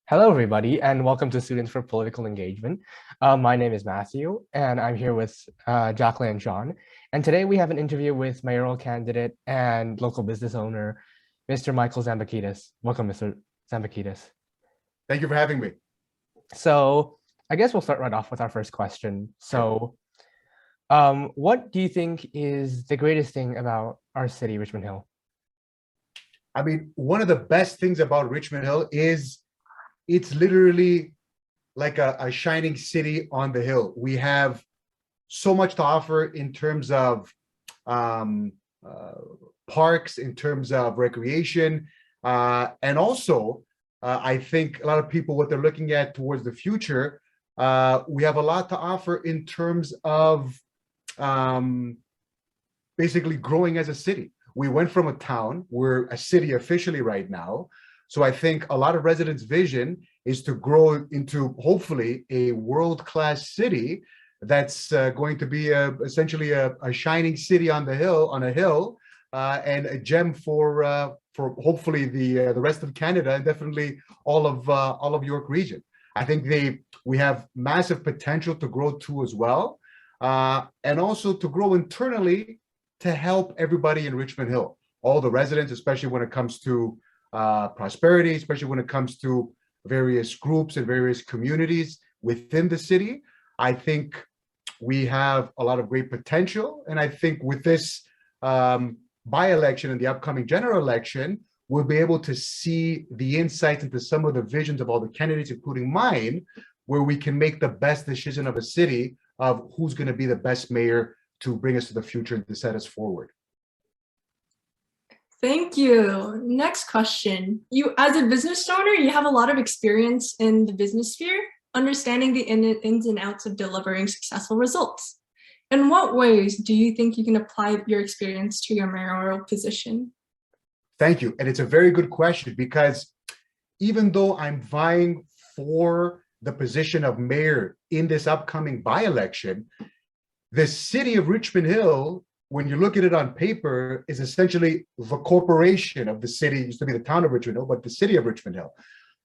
Hello, everybody, and welcome to Students for Political Engagement. My name is Matthew, and I'm here with Jacqueline and Sean. And today we have an interview with mayoral candidate and local business owner, Mr. Michael Zambakkides. Welcome, Mr. Zambakkides. Thank you for having me. So I guess we'll start right off with our first question. So what do you think is the greatest thing about our city, Richmond Hill? I mean, one of the best things about Richmond Hill is it's literally like a shining city on the hill. We have so much to offer in terms of parks, in terms of recreation, and also I think a lot of people, what they're looking at towards the future, we have a lot to offer in terms of basically growing as a city. We went from a town, we're a city officially right now. So I think a lot of residents' vision is to grow into hopefully a world-class city that's going to be essentially a shining city on the hill, and a gem for hopefully the rest of Canada and definitely all of York region. I think we have massive potential to grow too as well, and also to grow internally to help everybody in Richmond Hill, all the residents, especially when it comes to prosperity, especially when it comes to various groups and various communities within the city. I think we have a lot of great potential. And I think with this by-election and the upcoming general election, we'll be able to see the insights into some of the visions of all the candidates, including mine, where we can make the best decision of a city of who's going to be the best mayor to bring us to the future and to set us forward. Thank you. Next question. You, as a business owner, you have a lot of experience in the business sphere, understanding the ins and outs of delivering successful results. In what ways do you think you can apply your experience to your mayoral position? Thank you. And it's a very good question, because even though I'm vying for the position of mayor in this upcoming by-election, the city of Richmond Hill, when you look at it on paper, is essentially the corporation of the city. It used to be the town of Richmond Hill, but the city of Richmond Hill.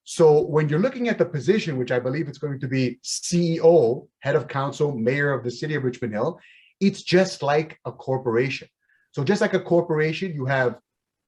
So when you're looking at the position, which I believe it's going to be CEO, head of council, mayor of the city of Richmond Hill, it's just like a corporation. So just like a corporation, you have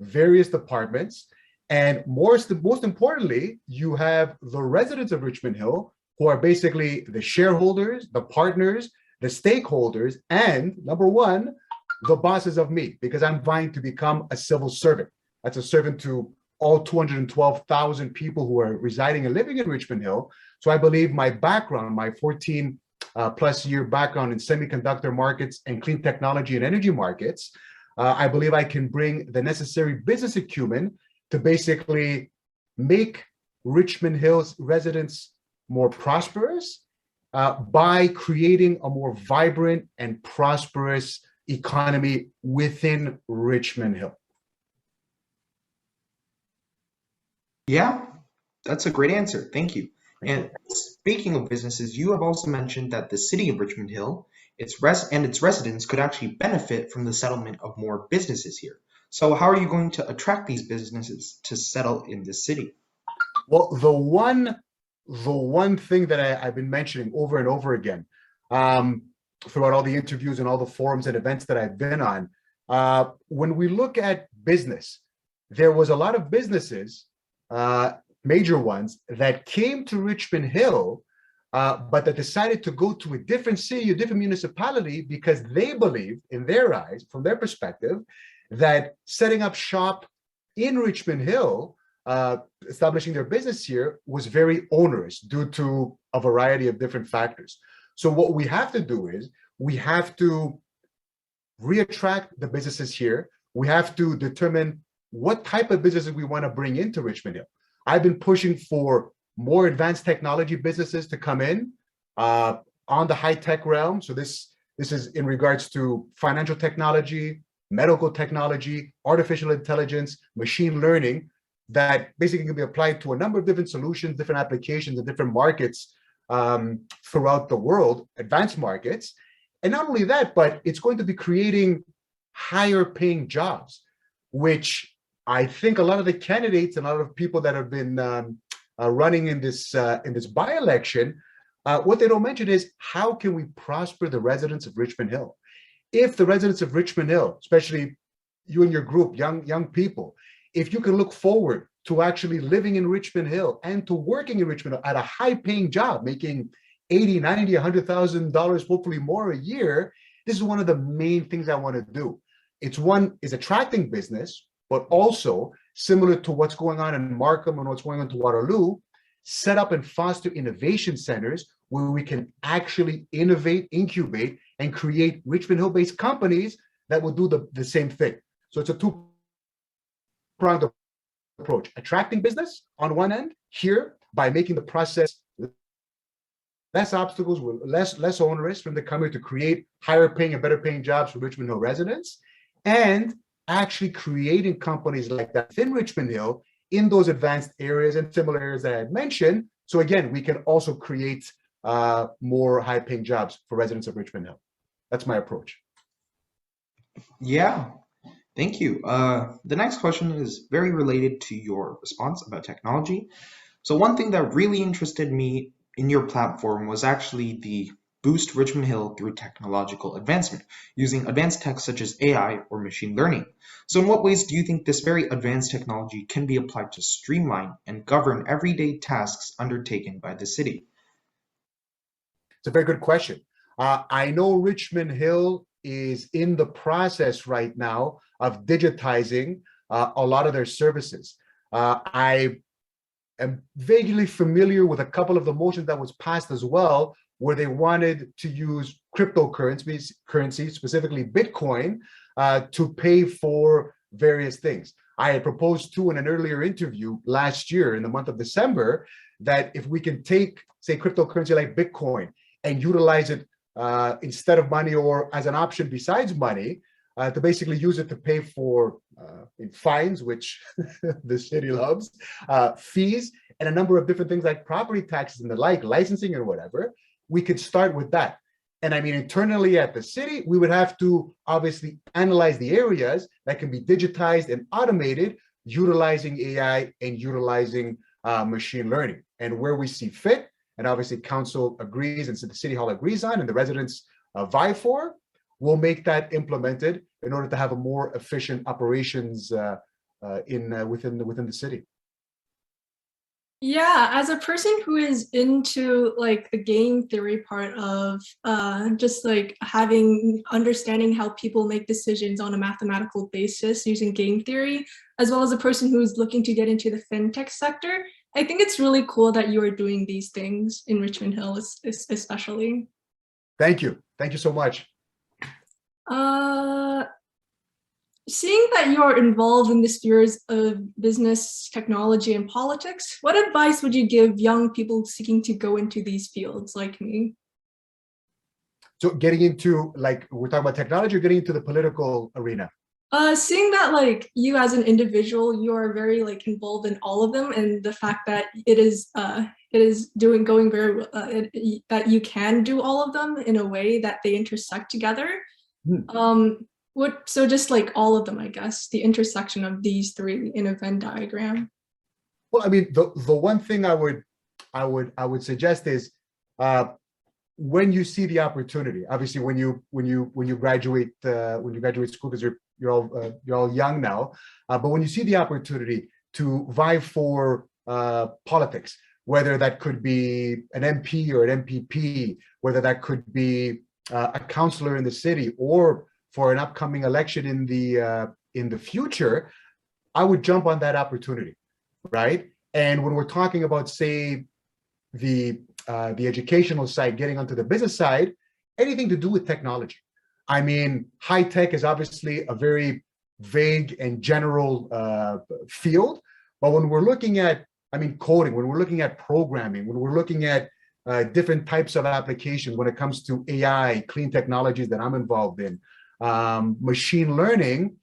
various departments, and most importantly, you have the residents of Richmond Hill, who are basically the shareholders, the partners, the stakeholders, and number one, the bosses of me, because I'm vying to become a civil servant. That's a servant to all 212,000 people who are residing and living in Richmond Hill. So I believe my background, my 14 plus year background in semiconductor markets and clean technology and energy markets, I believe I can bring the necessary business acumen to basically make Richmond Hill's residents more prosperous by creating a more vibrant and prosperous economy within Richmond Hill. Yeah, that's a great answer. Thank you. And speaking of businesses, you have also mentioned that the city of Richmond Hill, its residents could actually benefit from the settlement of more businesses here. So how are you going to attract these businesses to settle in the city? Well, the one thing that I've been mentioning over and over again, throughout all the interviews and all the forums and events that I've been on, when we look at business, there was a lot of businesses, major ones, that came to Richmond Hill, but that decided to go to a different city, a different municipality, because they believed, in their eyes, from their perspective, that setting up shop in Richmond Hill, establishing their business here, was very onerous due to a variety of different factors. So what we have to do is we have to reattract the businesses here. We have to determine what type of businesses we want to bring into Richmond Hill. I've been pushing for more advanced technology businesses to come in on the high-tech realm. So this is in regards to financial technology, medical technology, artificial intelligence, machine learning, that basically can be applied to a number of different solutions, different applications, and different markets throughout the world, advanced markets. And not only that, but it's going to be creating higher paying jobs, which I think a lot of the candidates and a lot of people that have been running in this by-election, what they don't mention is how can we prosper the residents of Richmond Hill? If the residents of Richmond Hill, especially you and your group, young people, if you can look forward to actually living in Richmond Hill and to working in Richmond Hill at a high-paying job, making $80, $90, $100,000, hopefully more a year, this is one of the main things I want to do. It's attracting business, but also similar to what's going on in Markham and what's going on to Waterloo, set up and foster innovation centers where we can actually innovate, incubate, and create Richmond Hill-based companies that will do the same thing. So it's a two-pronged approach. Attracting business on one end here by making the process less obstacles, less onerous from the company to create higher paying and better paying jobs for Richmond Hill residents, and actually creating companies like that within Richmond Hill in those advanced areas and similar areas that I had mentioned. So again, we can also create more high paying jobs for residents of Richmond Hill. That's my approach. Yeah, thank you. The next question is very related to your response about technology. So one thing that really interested me in your platform was actually the boost Richmond Hill through technological advancement, using advanced tech such as AI or machine learning. So in what ways do you think this very advanced technology can be applied to streamline and govern everyday tasks undertaken by the city? It's a very good question. I know Richmond Hill is in the process right now of digitizing a lot of their services. I am vaguely familiar with a couple of the motions that was passed as well, where they wanted to use cryptocurrency, specifically Bitcoin, to pay for various things. I had proposed to in an earlier interview last year in the month of December that if we can take, say, cryptocurrency like Bitcoin and utilize it instead of money or as an option besides money, to basically use it to pay for fines, which the city loves, fees, and a number of different things like property taxes and the like, licensing or whatever, we could start with that. And I mean, internally at the city, we would have to obviously analyze the areas that can be digitized and automated, utilizing AI and utilizing machine learning. And where we see fit, and obviously council agrees and the city hall agrees on, and the residents vie for, we'll make that implemented in order to have a more efficient operations within the city. Yeah, as a person who is into like the game theory part of just like understanding how people make decisions on a mathematical basis using game theory, as well as a person who's looking to get into the fintech sector, I think it's really cool that you are doing these things in Richmond Hill, especially. Thank you. Thank you so much. Seeing that you are involved in the spheres of business, technology, and politics, what advice would you give young people seeking to go into these fields like me? So getting into, like, we're talking about technology or getting into the political arena? Seeing that like you as an individual, you are very like involved in all of them, and the fact that it is going very well, that you can do all of them in a way that they intersect together. So just like all of them, I guess, the intersection of these three in a Venn diagram. Well, I mean, the one thing I would suggest is when you see the opportunity. Obviously, when you graduate school, because you're all young now, but when you see the opportunity to vie for politics, whether that could be an MP or an MPP, whether that could be a councillor in the city, or for an upcoming election in the future, I would jump on that opportunity, right? And when we're talking about, say, the educational side, getting onto the business side, anything to do with technology. I mean, high tech is obviously a very vague and general field, but when we're looking at, I mean, coding, when we're looking at programming, when we're looking at different types of applications, when it comes to AI, clean technologies that I'm involved in, machine learning,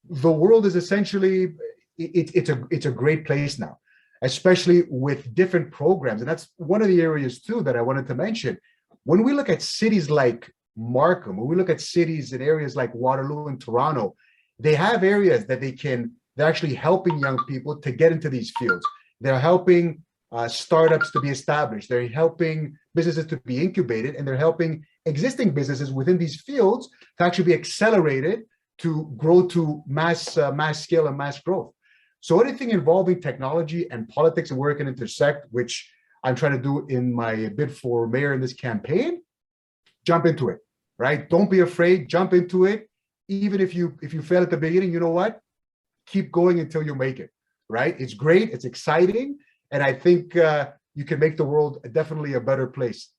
the world is essentially, it's a great place now, especially with different programs. And that's one of the areas too that I wanted to mention. When we look at cities like Markham, when we look at cities in areas like Waterloo and Toronto, they have areas that they're actually helping young people to get into these fields. They're helping startups to be established. They're helping businesses to be incubated, and they're helping existing businesses within these fields to actually be accelerated to grow to mass scale and mass growth. So anything involving technology and politics and where it can intersect, which I'm trying to do in my bid for mayor in this campaign, jump into it, right? Don't be afraid, jump into it. Even if you fail at the beginning, you know what? Keep going until you make it, right? It's great, it's exciting, and I think you can make the world definitely a better place.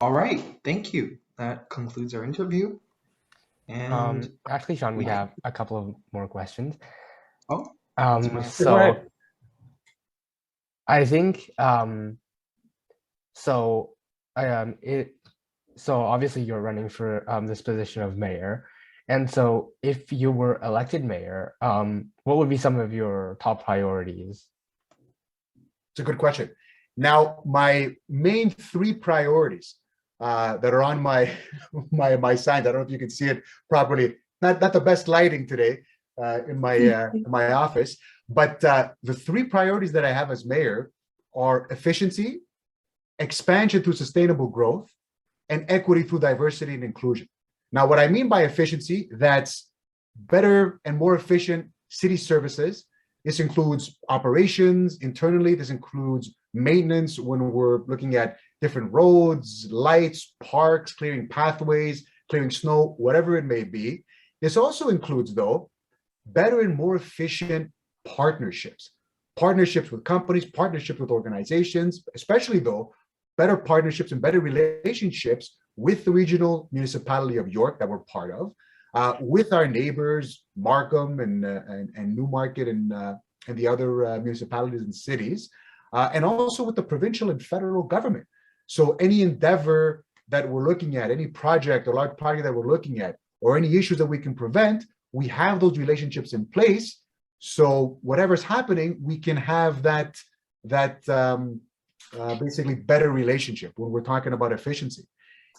All right, thank you. That concludes our interview. And actually, Sean, we have a couple of more questions. oh, so I think so obviously you're running for this position of mayor, and so if you were elected mayor, what would be some of your top priorities? It's a good question. Now, my main 3 priorities that are on my my signs. I don't know if you can see it properly. Not the best lighting today in my office, but the 3 priorities that I have as mayor are efficiency, expansion through sustainable growth, and equity through diversity and inclusion. Now, what I mean by efficiency, that's better and more efficient city services. This includes operations internally. This includes maintenance when we're looking at different roads, lights, parks, clearing pathways, clearing snow, whatever it may be. This also includes, though, better and more efficient partnerships. Partnerships with companies, partnerships with organizations, especially, though, better partnerships and better relationships with the regional municipality of York that we're part of, with our neighbors, Markham and Newmarket and the other municipalities and cities, and also with the provincial and federal government. So any endeavor that we're looking at, any project or large project that we're looking at, or any issues that we can prevent, we have those relationships in place. So whatever's happening, we can have that basically better relationship when we're talking about efficiency.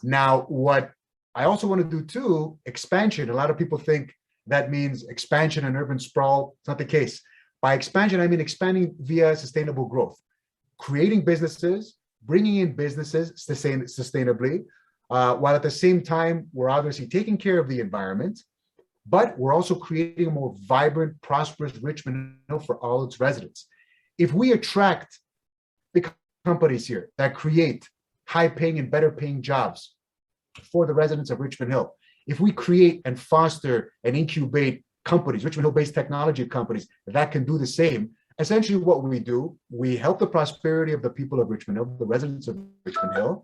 Now, what I also want to do too, expansion. A lot of people think that means expansion and urban sprawl. It's not the case. By expansion, I mean expanding via sustainable growth, creating businesses, bringing in businesses sustainably, while at the same time, we're obviously taking care of the environment, but we're also creating a more vibrant, prosperous Richmond Hill for all its residents. If we attract big companies here that create high-paying and better-paying jobs for the residents of Richmond Hill, if we create and foster and incubate companies, Richmond Hill-based technology companies that can do the same, essentially what we do, we help the prosperity of the people of Richmond Hill, the residents of Richmond Hill.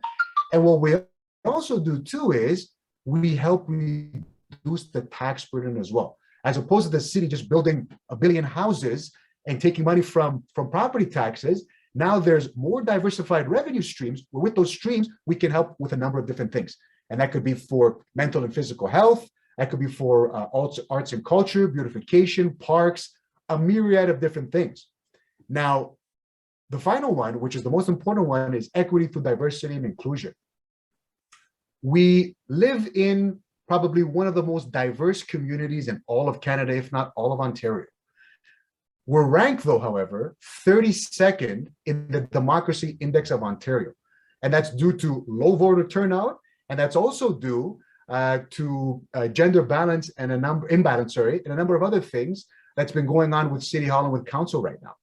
And what we also do too is we help reduce the tax burden as well. As opposed to the city just building 1 billion houses and taking money from property taxes, now there's more diversified revenue streams. Where with those streams, we can help with a number of different things. And that could be for mental and physical health. That could be for arts and culture, beautification, parks, a myriad of different things. Now, the final one, which is the most important one, is equity through diversity and inclusion. We live in probably one of the most diverse communities in all of Canada, if not all of Ontario. We're ranked, though, however, 32nd in the Democracy Index of Ontario. And that's due to low voter turnout, and that's also due to gender balance and imbalance, and a number of other things that's been going on with City Hall and with Council right now.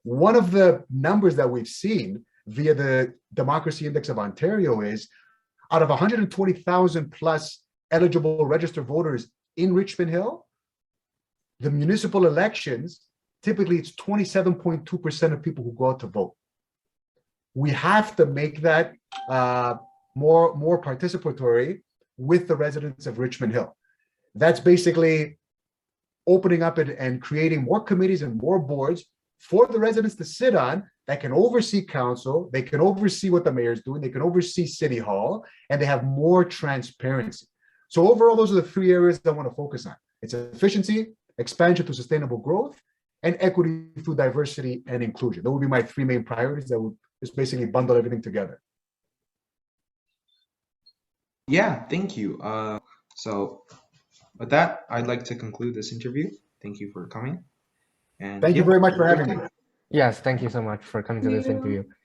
One of the numbers that we've seen via the Democracy Index of Ontario is out of 120,000 plus eligible registered voters in Richmond Hill, the municipal elections, typically it's 27.2% of people who go out to vote. We have to make that more participatory with the residents of Richmond Hill. That's basically opening up and creating more committees and more boards for the residents to sit on that can oversee council, they can oversee what the mayor's doing, they can oversee City Hall, and they have more transparency. So overall, those are the 3 areas I want to focus on. It's efficiency, expansion through sustainable growth, and equity through diversity and inclusion. Those would be my 3 main priorities that would just basically bundle everything together. Yeah, thank you. So with that, I'd like to conclude this interview. Thank you for coming. And thank you very much for having me. Yes, thank you so much for coming to this You. interview.